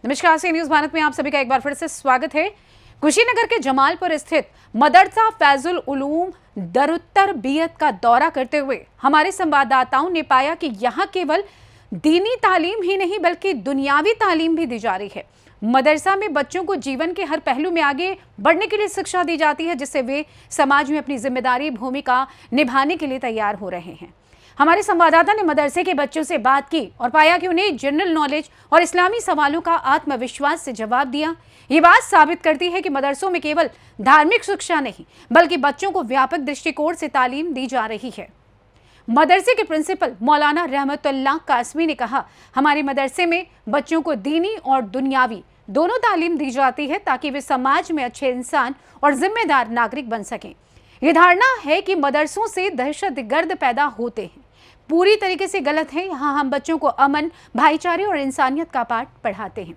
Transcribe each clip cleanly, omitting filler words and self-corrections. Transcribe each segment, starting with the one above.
नमस्कार, सी न्यूज भारत में आप सभी का एक बार फिर से स्वागत है। कुशीनगर के जमालपुर स्थित मदरसा फैजुल उलूम दरुत्तर बियत का दौरा करते हुए हमारे संवाददाताओं ने पाया कि यहाँ केवल दीनी तालीम ही नहीं बल्कि दुनियावी तालीम भी दी जा रही है। मदरसा में बच्चों को जीवन के हर पहलू में आगे बढ़ने के लिए शिक्षा दी जाती है, जिससे वे समाज में अपनी जिम्मेदारी भूमिका निभाने के लिए तैयार हो रहे हैं। हमारे संवाददाता ने मदरसे के बच्चों से बात की और पाया कि उन्हें जनरल नॉलेज और इस्लामी सवालों का आत्मविश्वास से जवाब दिया। ये बात साबित करती है कि मदरसों में केवल धार्मिक शिक्षा नहीं बल्कि बच्चों को व्यापक दृष्टिकोण से तालीम दी जा रही है। मदरसे के प्रिंसिपल मौलाना रहमतुल्लाह कासमी ने कहा, हमारे मदरसे में बच्चों को दीनी और दुनियावी दोनों तालीम दी जाती है ताकि वे समाज में अच्छे इंसान और जिम्मेदार नागरिक बन सकें। ये धारणा है कि मदरसों से दहशतगर्द पैदा होते हैं, पूरी तरीके से गलत है। यहाँ हम बच्चों को अमन, भाईचारे और इंसानियत का पाठ पढ़ाते हैं।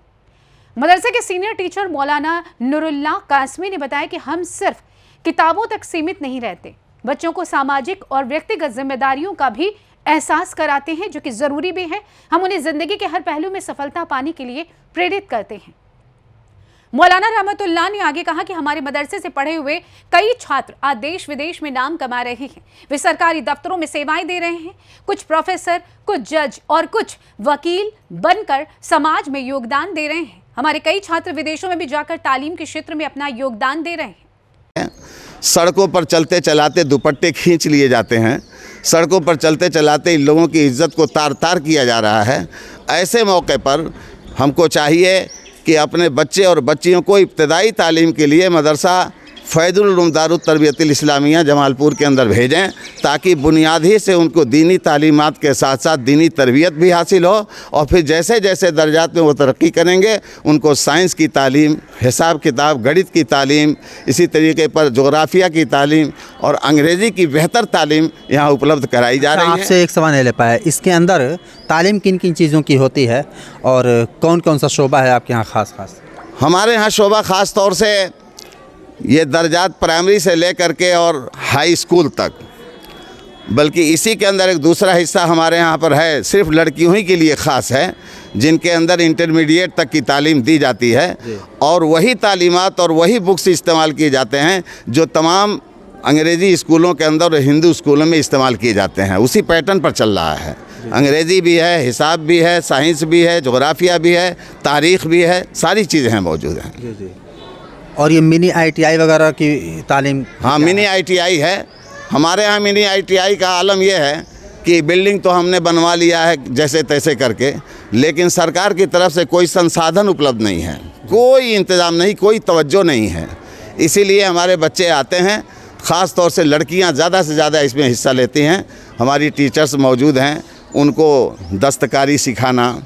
मदरसे के सीनियर टीचर मौलाना नूरुल्लाह कासमी ने बताया कि हम सिर्फ किताबों तक सीमित नहीं रहते, बच्चों को सामाजिक और व्यक्तिगत जिम्मेदारियों का भी एहसास कराते हैं, जो कि जरूरी भी है। हम उन्हें जिंदगी के हर पहलू में सफलता पाने के लिए प्रेरित करते हैं। मौलाना रहमतुल्लाह ने आगे कहा कि हमारे मदरसे से पढ़े हुए कई छात्र आज देश विदेश में नाम कमा रहे हैं। वे सरकारी दफ्तरों में सेवाएं दे रहे हैं, कुछ प्रोफेसर, कुछ जज और कुछ वकील बनकर समाज में योगदान दे रहे हैं। हमारे कई छात्र विदेशों में भी जाकर तालीम के क्षेत्र में अपना योगदान दे रहे हैं। सड़कों पर चलते चलाते दुपट्टे खींच लिए जाते हैं, सड़कों पर चलते चलाते इन लोगों की इज्जत को तार तार किया जा रहा है। ऐसे मौके पर हमको चाहिए कि अपने बच्चे और बच्चियों को इब्तदाई तालीम के लिए मदरसा फैजुल उलूम दारुत तरबियतुल इस्लामिया जमालपुर के अंदर भेजें, ताकि बुनियादी से उनको दीनी तालीमात के साथ साथ दीनी तरबियत भी हासिल हो और फिर जैसे जैसे दर्जात में वो तरक्की करेंगे उनको साइंस की तालीम, हिसाब किताब, गणित की तालीम, इसी तरीके पर जोग्राफिया की तालीम और अंग्रेज़ी की बेहतर तालीम यहाँ उपलब्ध कराई जा रही है। आपसे एक सवाल ले पाया, इसके अंदर तालीम किन किन चीज़ों की होती है और कौन कौन सा शोबा है आपके यहाँ खास? हमारे यहाँ शोबा ख़ास तौर से ये दर्जात प्राइमरी से लेकर के और हाई स्कूल तक, बल्कि इसी के अंदर एक दूसरा हिस्सा हमारे यहाँ पर है, सिर्फ लड़कियों ही के लिए ख़ास है, जिनके अंदर इंटरमीडिएट तक की तालीम दी जाती है और वही तालीमात और वही बुक्स इस्तेमाल किए जाते हैं जो तमाम अंग्रेज़ी स्कूलों के अंदर और हिंदू स्कूलों में इस्तेमाल किए जाते हैं। उसी पैटर्न पर चल रहा है। अंग्रेज़ी भी है, हिसाब भी है, साइंस भी है, जोग्राफिया भी है, तारीख़ भी है, सारी चीज़ें हैं मौजूद हैं। और ये मिनी ITI वगैरह की तालीम? हाँ, मिनी ITI है हमारे यहाँ। मिनी ITI का आलम यह है कि बिल्डिंग तो हमने बनवा लिया है जैसे तैसे करके, लेकिन सरकार की तरफ से कोई संसाधन उपलब्ध नहीं है, कोई इंतज़ाम नहीं, कोई तवज्जो नहीं है। इसीलिए हमारे बच्चे आते हैं, ख़ास तौर से लड़कियां ज़्यादा से ज़्यादा इसमें हिस्सा लेती हैं। हमारी टीचर्स मौजूद हैं, उनको दस्तकारी सिखाना,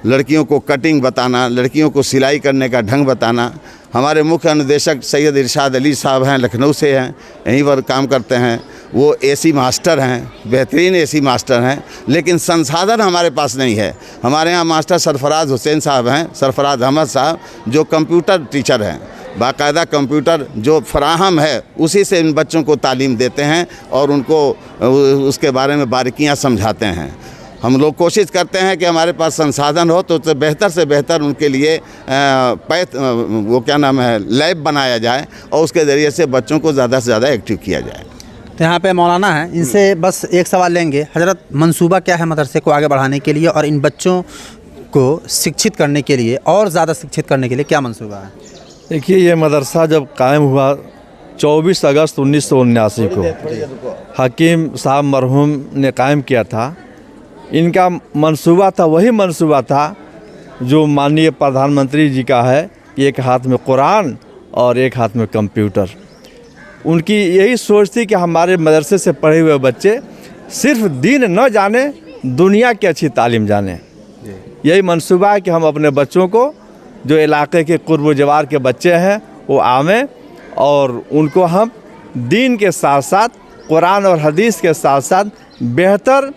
लड़कियों को कटिंग बताना, लड़कियों को सिलाई करने का ढंग बताना। हमारे मुख्य अनुदेशक सैयद इरशाद अली साहब हैं, लखनऊ से हैं, यहीं पर काम करते हैं। वो AC मास्टर हैं, बेहतरीन AC मास्टर हैं, लेकिन संसाधन हमारे पास नहीं है। हमारे यहाँ मास्टर सरफराज हुसैन साहब हैं, सरफराज अहमद साहब, जो कंप्यूटर टीचर हैं, बाकायदा कंप्यूटर जो फराहम है उसी से इन बच्चों को तालीम देते हैं और उनको उसके बारे में बारीकियाँ समझाते हैं। हम लोग कोशिश करते हैं कि हमारे पास संसाधन हो तो बेहतर से बेहतर उनके लिए वो क्या नाम है, लैब बनाया जाए और उसके ज़रिए से बच्चों को ज़्यादा से ज़्यादा एक्टिव किया जाए। तो यहाँ पे मौलाना है, इनसे बस एक सवाल लेंगे। हज़रत, मंसूबा क्या है मदरसे को आगे बढ़ाने के लिए और इन बच्चों को शिक्षित करने के लिए और ज़्यादा शिक्षित करने के लिए क्या मंसूबा है? देखिए, ये मदरसा जब कायम हुआ 24 अगस्त 1979 को हकीम साहब मरहूम ने कायम किया था। इनका मंसूबा था, वही मंसूबा था जो माननीय प्रधानमंत्री जी का है कि एक हाथ में कुरान और एक हाथ में कंप्यूटर। उनकी यही सोच थी कि हमारे मदरसे से पढ़े हुए बच्चे सिर्फ दीन न जाने, दुनिया की अच्छी तालीम जाने। यही मंसूबा है कि हम अपने बच्चों को, जो इलाके के कुर्ब जवार के बच्चे हैं, वो आवें और उनको हम दीन के साथ साथ, कुरान और हदीस के साथ साथ बेहतर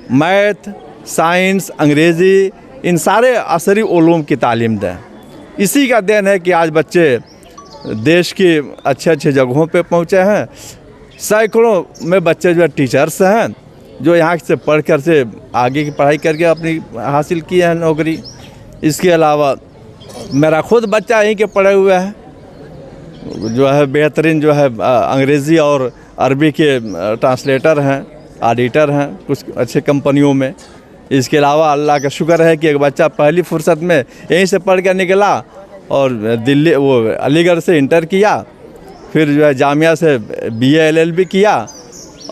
मैथ, साइंस, अंग्रेज़ी, इन सारे असरी उलूम की तालीम दें। इसी का देन है कि आज बच्चे देश की अच्छे अच्छे जगहों पे पहुँचे हैं। सैकड़ों में बच्चे जो टीचर्स हैं, जो यहाँ से पढ़ कर से आगे की पढ़ाई करके अपनी हासिल की है नौकरी। इसके अलावा मेरा खुद बच्चा यहीं के पढ़े हुए है, जो है बेहतरीन जो है अंग्रेज़ी और अरबी के ट्रांसलेटर हैं, ऑडिटर हैं कुछ अच्छे कंपनियों में। इसके अलावा अल्लाह का शुक्र है कि एक बच्चा पहली फुर्सत में यहीं से पढ़ कर निकला और दिल्ली अलीगढ़ से इंटर किया, फिर जो है जामिया से BA LLB किया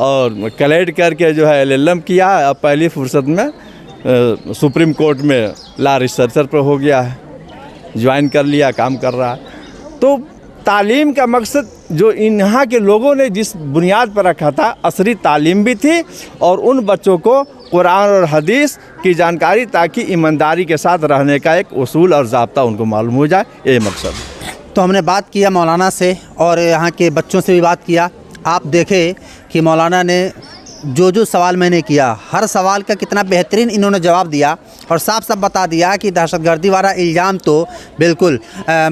और कलेक्ट करके जो है LLM किया। अब पहली फुर्सत में सुप्रीम कोर्ट में लॉ रिसर्चर पर हो गया है, ज्वाइन कर लिया, काम कर रहा है। तो तालीम का मकसद जो यहाँ के लोगों ने जिस बुनियाद पर रखा था, असली तालीम भी थी और उन बच्चों को कुरान और हदीस की जानकारी, ताकि ईमानदारी के साथ रहने का एक उसूल और ज़ाब्ता उनको मालूम हो जाए, ये मकसद। तो हमने बात किया मौलाना से और यहाँ के बच्चों से भी बात किया। आप देखें कि मौलाना ने जो सवाल मैंने किया, हर सवाल का कितना बेहतरीन इन्होंने जवाब दिया और साफ साफ बता दिया कि दहशतगर्दी वाला इल्ज़ाम तो बिल्कुल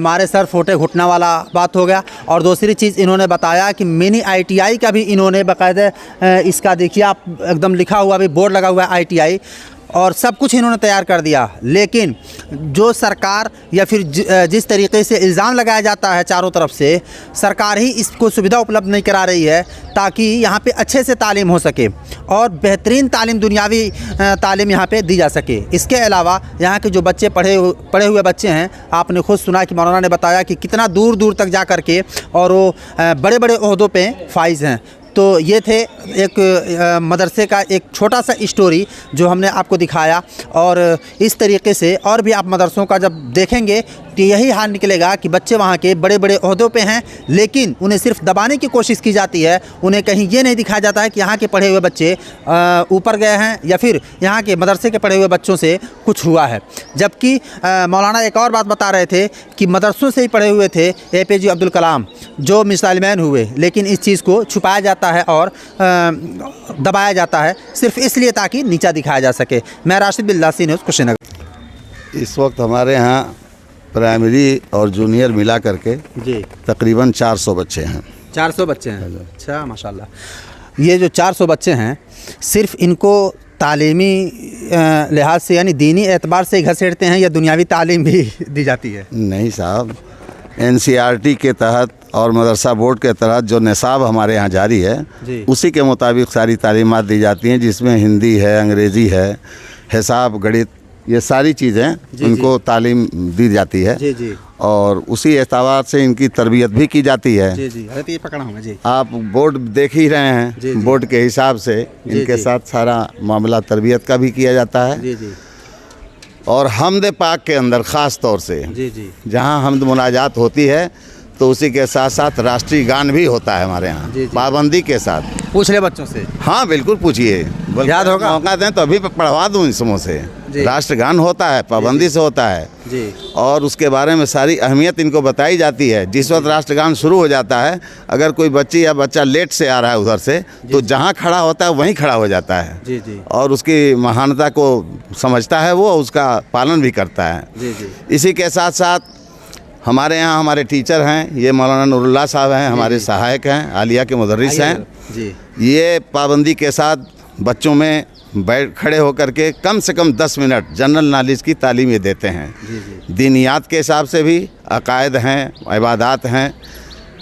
मारे सर फोटे घुटना वाला बात हो गया। और दूसरी चीज़ इन्होंने बताया कि मिनी ITI का भी इन्होंने बाकायदा इसका देखिए आप एकदम लिखा हुआ भी बोर्ड लगा हुआ है ITI, और सब कुछ इन्होंने तैयार कर दिया। लेकिन जो सरकार या फिर जिस तरीके से इल्ज़ाम लगाया जाता है चारों तरफ से, सरकार ही इसको सुविधा उपलब्ध नहीं करा रही है ताकि यहाँ पे अच्छे से तालीम हो सके और बेहतरीन तालीम, दुनियावी तालीम यहाँ पे दी जा सके। इसके अलावा यहाँ के जो बच्चे पढ़े हुए बच्चे हैं, आपने खुद सुना कि मौलाना ने बताया कि कितना दूर दूर तक जा कर के और वो बड़े बड़े ओहदों पे फाइज हैं। तो ये थे एक मदरसे का एक छोटा सा स्टोरी जो हमने आपको दिखाया। और इस तरीके से और भी आप मदरसों का जब देखेंगे तो यही हाल निकलेगा कि बच्चे वहाँ के बड़े बड़े ओहदों पे हैं, लेकिन उन्हें सिर्फ दबाने की कोशिश की जाती है। उन्हें कहीं ये नहीं दिखाया जाता है कि यहाँ के पढ़े हुए बच्चे ऊपर गए हैं या फिर यहाँ के मदरसे के पढ़े हुए बच्चों से कुछ हुआ है। जबकि मौलाना एक और बात बता रहे थे कि मदरसों से ही पढ़े हुए थे APJ अब्दुल कलाम, जो मिसाइल मैन हुए, लेकिन इस चीज़ को छुपाया जाता है और दबाया जाता है सिर्फ इसलिए ताकि नीचा दिखाया जा सके। मैं राशिद बिल्लासी न्यूज़ कुशीनगर। इस वक्त हमारे यहाँ प्राइमरी और जूनियर मिला करके जी तकरीबन 400 बच्चे हैं। 400 बच्चे हैं। अच्छा, माशाल्लाह। ये जो 400 बच्चे हैं, सिर्फ इनको तालीमी लिहाज से यानी दीनी एतबार से घसीटते हैं या दुनियावी तालीम भी दी जाती है? नहीं साहब, NCERT के तहत और मदरसा बोर्ड के तहत जो निसाब हमारे यहाँ जारी है, उसी के मुताबिक सारी तालीमात दी जाती हैं, जिसमें हिंदी है, अंग्रेज़ी है, हिसाब, गणित, ये सारी चीज़ें उनको तालीम दी जाती है। जी जी। और उसी एतबार से इनकी तरबियत भी की जाती है। जी जी। ये पकड़ा हूँ जी। आप बोर्ड देख ही रहे हैं। जी जी। बोर्ड के हिसाब से इनके साथ सारा मामला तरबियत का भी किया जाता है। जी जी। और हमद पाक के अंदर ख़ास तौर से जी जी, जहाँ हमद मुनाजात होती है तो उसी के साथ साथ राष्ट्रीय गान भी होता है हमारे यहाँ, पाबंदी के साथ। पूछ ले बच्चों से। हाँ बिल्कुल पूछिए, याद होगा। मौका दें तो अभी पढ़वा दूँ इन समों से। राष्ट्रगान होता है, पाबंदी से होता है जी। और उसके बारे में सारी अहमियत इनको बताई जाती है। जिस वक्त राष्ट्रगान शुरू हो जाता है, अगर कोई बच्ची या बच्चा लेट से आ रहा है उधर से, तो जहाँ खड़ा होता है वहीं खड़ा हो जाता है। जी जी। और उसकी महानता को समझता है, वो उसका पालन भी करता है। जी जी। इसी के साथ साथ हमारे यहाँ हमारे टीचर हैं, ये मौलाना नूरुल्लाह साहब हैं, हमारे सहायक हैं, आलिया के मुदर्रिस हैं जी। ये पाबंदी के साथ बच्चों में बैठ खड़े होकर के कम से कम 10 मिनट जनरल नॉलेज की तालीम ये देते हैं। जी जी। दीनियात के हिसाब से भी अकायद हैं, इबादात हैं,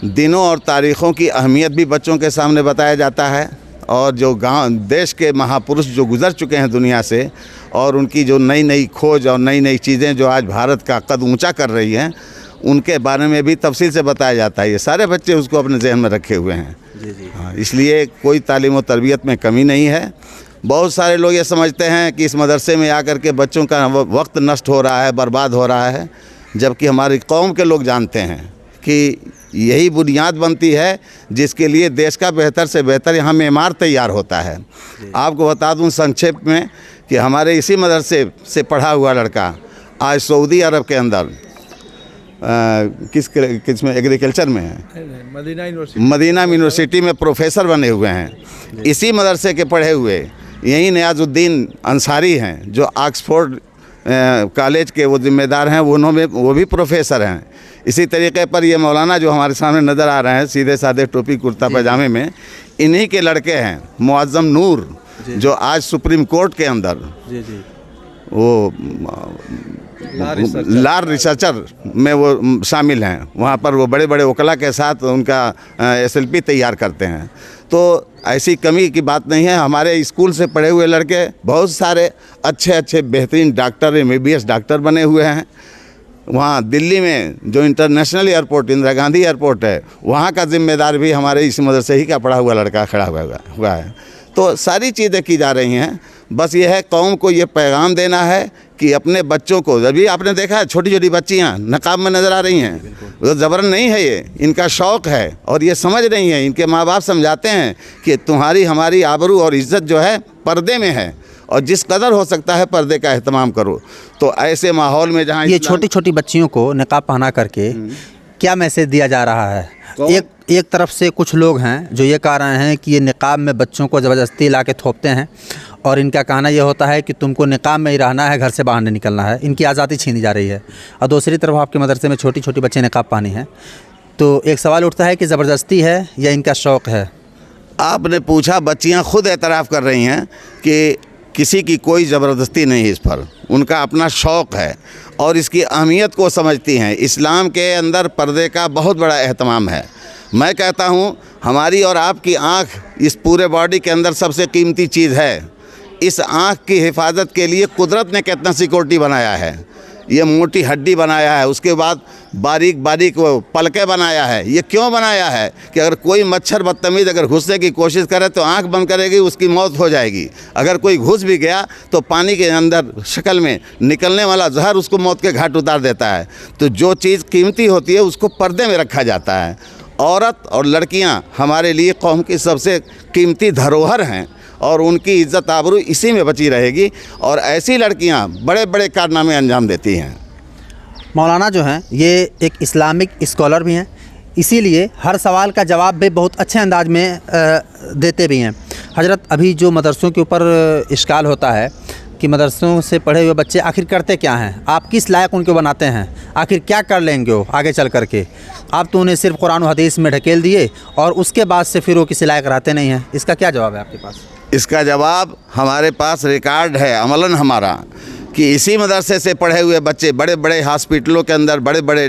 दिनों और तारीख़ों की अहमियत भी बच्चों के सामने बताया जाता है। और जो गांव देश के महापुरुष जो गुज़र चुके हैं दुनिया से, और उनकी जो नई नई खोज और नई नई चीज़ें जो आज भारत का कद ऊंचा कर रही हैं, उनके बारे में भी तफसील से बताया जाता है। ये सारे बच्चे उसको अपने जहन में रखे हुए हैं। जी जी। हाँ, इसलिए कोई तालीम और तरबियत में कमी नहीं है। बहुत सारे लोग ये समझते हैं कि इस मदरसे में आकर के बच्चों का वक्त नष्ट हो रहा है, बर्बाद हो रहा है, जबकि हमारी कौम के लोग जानते हैं कि यही बुनियाद बनती है जिसके लिए देश का बेहतर से बेहतर यहाँ मेमार तैयार होता है। आपको बता दूँ संक्षेप में कि हमारे इसी मदरसे से पढ़ा हुआ लड़का आज सऊदी अरब के अंदर किस में एग्रीकल्चर में है, मदीना यूनिवर्सिटी में प्रोफेसर बने हुए हैं। इसी मदरसे के पढ़े हुए यही नियाज़ुद्दीन अंसारी हैं, जो ऑक्सफोर्ड कॉलेज के वो जिम्मेदार हैं, वो भी प्रोफेसर हैं। इसी तरीके पर ये मौलाना जो हमारे सामने नज़र आ रहे हैं, सीधे साधे टोपी कुर्ता पैजामे में, इन्हीं के लड़के हैं मुअज़्ज़म नूर, जो आज सुप्रीम कोर्ट के अंदर वो लार रिसर्चर में वो शामिल हैं। वहाँ पर वो बड़े बड़े वकला के साथ उनका SLP तैयार करते हैं। तो ऐसी कमी की बात नहीं है। हमारे स्कूल से पढ़े हुए लड़के बहुत सारे अच्छे अच्छे बेहतरीन डॉक्टर, MBBS डॉक्टर बने हुए हैं। वहाँ दिल्ली में जो international airport Indira Gandhi airport है, वहाँ का जिम्मेदार भी हमारे इस मदरसे ही का पढ़ा हुआ लड़का खड़ा हुआ है। तो सारी चीज़ें की जा रही हैं। बस ये है कौम को ये पैगाम देना है कि अपने बच्चों को, अभी आपने देखा है छोटी छोटी बच्चियाँ नकाब में नज़र आ रही हैं, तो ज़बरन नहीं है, ये इनका शौक़ है और ये समझ रही हैं। इनके माँ बाप समझाते हैं कि तुम्हारी हमारी आबरू और इज़्ज़त जो है पर्दे में है और जिस कदर हो सकता है पर्दे का एहतमाम करो। तो ऐसे माहौल में जहाँ ये छोटी छोटी बच्चियों को निकाब पहना करके क्या मैसेज दिया जा रहा है? एक तरफ से कुछ लोग हैं जो ये कह रहे हैं कि ये निकाब में बच्चों को ज़बरदस्ती ला के थोपते हैं और इनका कहना ये होता है कि तुमको निकाब में ही रहना है, घर से बाहर नहीं निकलना है, इनकी आज़ादी छीनी जा रही है। और दूसरी तरफ आपके मदरसे में छोटी छोटी बच्चे निकाब पहनी हैं, तो एक सवाल उठता है कि ज़बरदस्ती है या इनका शौक़ है? आपने पूछा, बच्चियां खुद एतराफ़ कर रही हैं कि किसी की कोई ज़बरदस्ती नहीं है इस पर, उनका अपना शौक़ है और इसकी अहमियत को समझती हैं। इस्लाम के अंदर पर्दे का बहुत बड़ा एहतमाम है। मैं कहता हूँ हमारी और आपकी आँख इस पूरे बॉडी के अंदर सबसे कीमती चीज़ है। इस आँख की हिफाजत के लिए कुदरत ने कितना सिक्योरिटी बनाया है। ये मोटी हड्डी बनाया है, उसके बाद बारीक बारीक वो पलके बनाया है। ये क्यों बनाया है कि अगर कोई मच्छर बदतमीज़ अगर घुसने की कोशिश करे तो आंख बंद करेगी, उसकी मौत हो जाएगी। अगर कोई घुस भी गया तो पानी के अंदर शक्ल में निकलने वाला जहर उसको मौत के घाट उतार देता है। तो जो चीज़ कीमती होती है उसको पर्दे में रखा जाता है। औरत और लड़कियाँ हमारे लिए कौम की सबसे कीमती धरोहर हैं और उनकी इज़्ज़त आबरू इसी में बची रहेगी और ऐसी लड़कियां बड़े बड़े कारनामे अंजाम देती हैं। मौलाना जो हैं ये एक इस्लामिक स्कॉलर भी हैं, इसीलिए हर सवाल का जवाब भी बहुत अच्छे अंदाज में देते भी हैं। हजरत, अभी जो मदरसों के ऊपर इश्काल होता है कि मदरसों से पढ़े हुए बच्चे आखिर करते क्या हैं, आप किस लायक उनको बनाते हैं, आखिर क्या कर लेंगे वो आगे चल करके? आप तो उन्हें सिर्फ कुरान और हदीस में ढकेल दिए और उसके बाद से फिर वो किसी लायक रहते नहीं हैं। इसका क्या जवाब है आपके पास? इसका जवाब हमारे पास रिकॉर्ड है अमलन हमारा कि इसी मदरसे से पढ़े हुए बच्चे बड़े बड़े हॉस्पिटलों के अंदर बड़े बड़े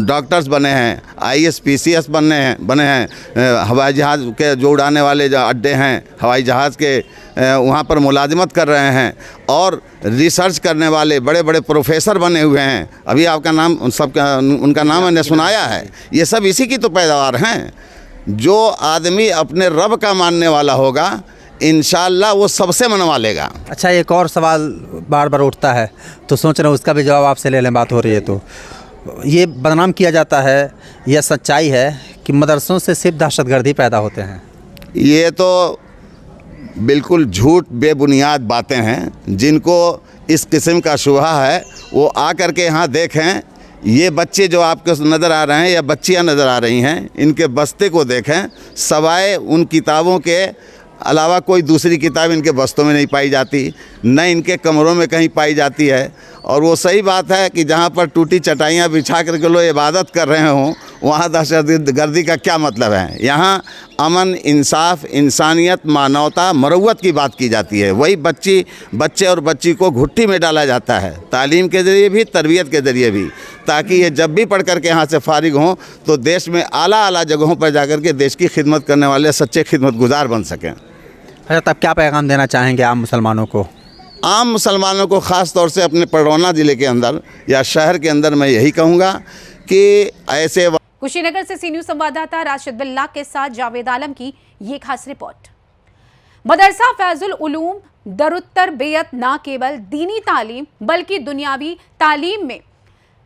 डॉक्टर्स बने हैं, IAS PCS बने हैं, हवाई जहाज़ के जो उड़ाने वाले जो अड्डे हैं हवाई जहाज़ के, वहाँ पर मुलाजिमत कर रहे हैं और रिसर्च करने वाले बड़े बड़े प्रोफेसर बने हुए हैं। अभी आपका नाम उनका नाम मैंने सुनाया है। ये सब इसी की तो पैदावार हैं। जो आदमी अपने रब का मानने वाला होगा इंशाअल्लाह वो सबसे मनवा लेगा। अच्छा, एक और सवाल बार बार उठता है तो सोच रहा हूँ उसका भी जवाब आपसे ले लें, बात हो रही है तो। ये बदनाम किया जाता है, यह सच्चाई है कि मदरसों से सिर्फ दहशतगर्दी पैदा होते हैं? ये तो बिल्कुल झूठ बेबुनियाद बातें हैं। जिनको इस किस्म का शुबहा है वो आ कर के यहाँ देखें। ये बच्चे जो आपको नज़र आ रहे हैं या बच्चियाँ नज़र आ रही हैं, इनके बस्ते को देखें। सवाए उन किताबों के अलावा कोई दूसरी किताब इनके बस्तों में नहीं पाई जाती, न इनके कमरों में कहीं पाई जाती है। और वो सही बात है कि जहाँ पर टूटी चटाइयाँ बिछा करके लोग इबादत कर रहे हों वहाँ दहशतगर्दी का क्या मतलब है? यहाँ अमन, इंसाफ, इंसानियत, मानवता, मरवत की बात की जाती है। वही बच्चे और बच्ची को घुट्टी में डाला जाता है, तालीम के ज़रिए भी, तरबियत के ज़रिए भी, ताकि ये जब भी पढ़ कर के यहाँ से फारिग हों तो देश में आला जगहों पर जाकर के देश की खिदमत करने वाले सच्चे खिदमतगुजार बन सकें। अच्छा, तब क्या पैगाम देना चाहेंगे आम मुसलमानों को? आम मुसलमानों को ख़ास तौर से अपने पडरौना ज़िले के अंदर या शहर के अंदर मैं यही कहूँगा कि ऐसे कुशीनगर से सी न्यूज़ संवाददाता राशिद बिल्ला के साथ जावेद आलम की ये खास रिपोर्ट। मदरसा फैजुल उलूम दरुत्तर बेयत न केवल दीनी तालीम बल्कि दुनियावी तालीम में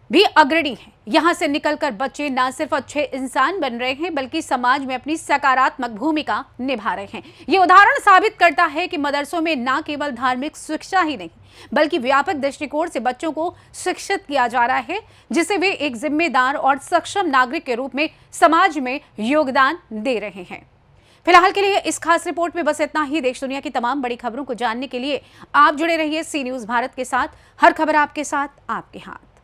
भी अग्रणी है। यहाँ से निकलकर बच्चे न सिर्फ अच्छे इंसान बन रहे हैं बल्कि समाज में अपनी सकारात्मक भूमिका निभा रहे हैं। ये उदाहरण साबित करता है कि मदरसों में न केवल धार्मिक शिक्षा ही नहीं बल्कि व्यापक दृष्टिकोण से बच्चों को शिक्षित किया जा रहा है, जिसे वे एक जिम्मेदार और सक्षम नागरिक के रूप में समाज में योगदान दे रहे हैं। फिलहाल के लिए इस खास रिपोर्ट में बस इतना ही। देश दुनिया की तमाम बड़ी खबरों को जानने के लिए आप जुड़े रहिए सी न्यूज़ भारत के साथ। हर खबर आपके साथ, आपके हाथ।